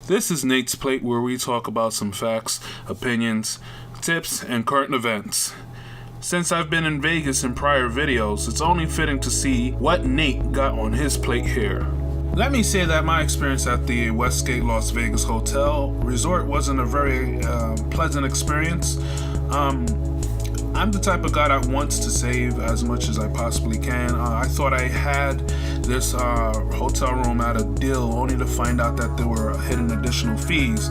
This is Nate's Plate, where we talk about some facts, opinions, tips, and current events. Since I've been in Vegas in prior videos, it's only fitting to see what Nate got on his plate here. Let me say that my experience at the Westgate Las Vegas Hotel Resort wasn't a very pleasant experience. I'm the type of guy that wants to save as much as I possibly can. I thought I had this hotel room at a deal, only to find out that there were hidden additional fees.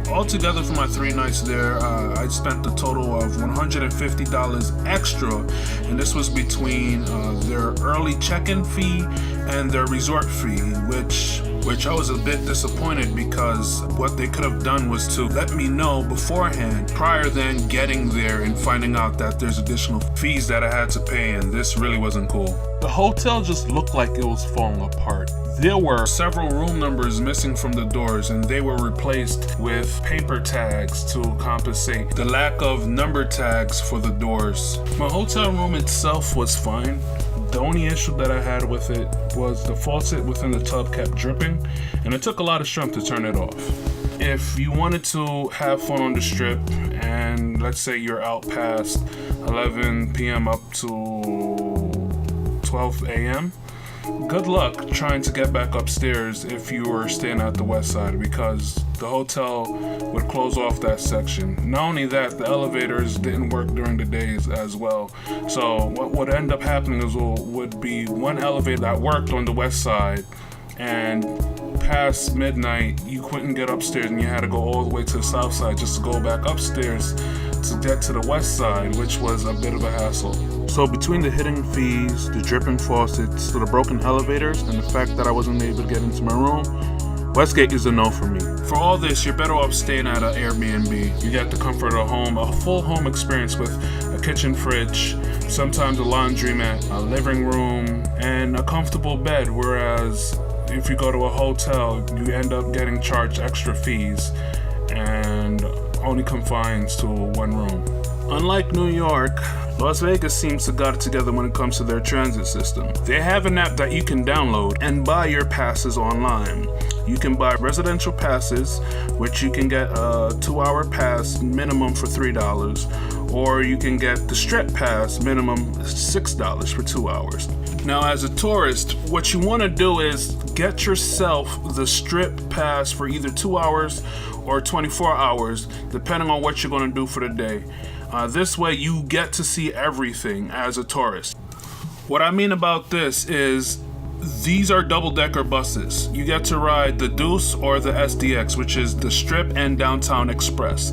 Altogether for my 3 nights there, I spent a total of $150 extra, and this was between their early check-in fee and their resort fee, which I was a bit disappointed, because what they could have done was to let me know beforehand prior than getting there and finding out that there's additional fees that I had to pay, and this really wasn't cool. The hotel just looked like it was falling apart. There were several room numbers missing from the doors, and they were replaced with paper tags to compensate the lack of number tags for the doors. My hotel room itself was fine. The only issue that I had with it was the faucet within the tub kept dripping, and it took a lot of strength to turn it off. If you wanted to have fun on the strip, and let's say you're out past 11 p.m. up to 12 a.m., good luck trying to get back upstairs if you were staying at the west side, because the hotel would close off that section. Not only that, the elevators didn't work during the days as well. So what would end up happening would be one elevator that worked on the west side, and past midnight you couldn't get upstairs, and you had to go all the way to the south side just to go back upstairs to get to the west side, which was a bit of a hassle. So between the hidden fees, the dripping faucets, the broken elevators, and the fact that I wasn't able to get into my room, Westgate is a no for me. For all this, you're better off staying at an Airbnb. You get the comfort of home, a full home experience with a kitchen fridge, sometimes a laundromat, a living room, and a comfortable bed, whereas if you go to a hotel, you end up getting charged extra fees and only confines to one room. Unlike New York, Las Vegas seems to got it together when it comes to their transit system. They have an app that you can download and buy your passes online. You can buy residential passes, which you can get a 2-hour pass minimum for $3, or you can get the Strip Pass minimum $6 for 2 hours. Now, as a tourist, what you want to do is get yourself the Strip Pass for either 2 hours or 24 hours, depending on what you're going to do for the day. This way you get to see everything as a tourist. What I mean about this is, these are double-decker buses. You get to ride the Deuce or the SDX, which is the Strip and Downtown Express.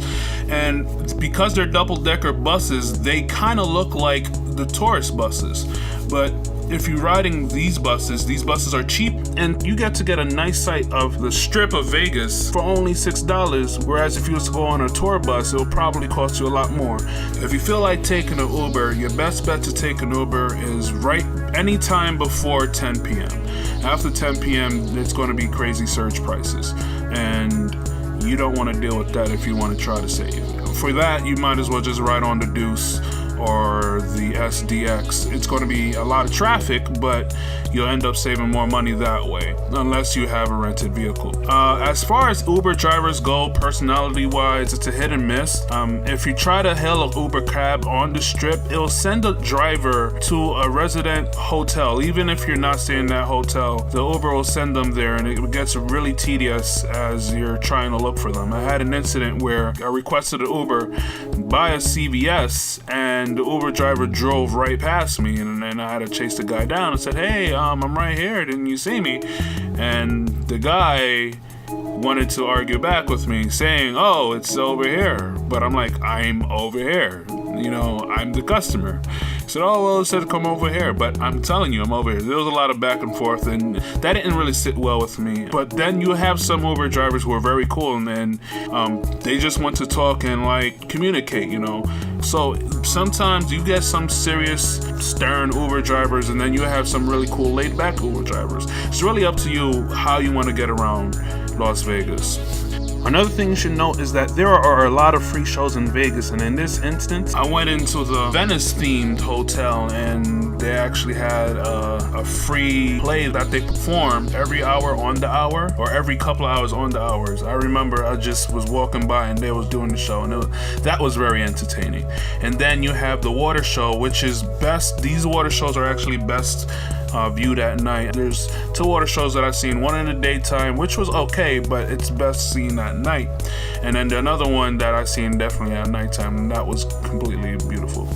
And because they're double-decker buses, they kind of look like the tourist buses. But if you're riding these buses are cheap, and you get to get a nice sight of the Strip of Vegas for only $6, whereas if you was to go on a tour bus, it'll probably cost you a lot more. If you feel like taking an Uber, your best bet to take an Uber is right anytime before 10 p.m. After 10 p.m., it's going to be crazy surge prices, and you don't want to deal with that if you want to try to save. For that, you might as well just ride on the Deuce or the SDX. It's going to be a lot of traffic, but you'll end up saving more money that way, unless you have a rented vehicle. As far as Uber drivers go, personality-wise, it's a hit and miss. If you try to hail an Uber cab on the Strip, it'll send a driver to a resident hotel. Even if you're not staying in that hotel, the Uber will send them there, and it gets really tedious as you're trying to look for them. I had an incident where I requested an Uber by a CVS, and the Uber driver drove right past me, and then I had to chase the guy down and said, "Hey, I'm right here, didn't you see me?" And the guy wanted to argue back with me, saying, "Oh, it's over here." But I'm like, "I'm over here. I'm the customer." He said, "Oh, well, it said come over here." But I'm telling you, I'm over here. There was a lot of back and forth, and that didn't really sit well with me. But then you have some Uber drivers who are very cool, and they just want to talk and communicate, So sometimes you get some serious stern Uber drivers, and then you have some really cool laid back Uber drivers. It's really up to you how you want to get around Las Vegas. Another thing you should note is that there are a lot of free shows in Vegas, and in this instance, I went into the Venice-themed hotel, and they actually had a free play that they performed every hour on the hour, or every couple of hours on the hours. I remember I just was walking by and they was doing the show, and that was very entertaining. And then you have the water show, which is best. These water shows are actually best viewed at night. There's 2 water shows that I've seen, one in the daytime, which was okay, but it's best seen at night. And then another one that I've seen definitely at nighttime, and that was completely beautiful.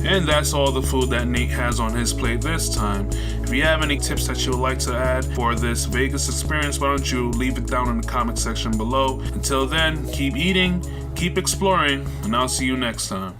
And that's all the food that Nate has on his plate this time. If you have any tips that you would like to add for this Vegas experience, why don't you leave it down in the comment section below. Until then, keep eating, keep exploring, and I'll see you next time.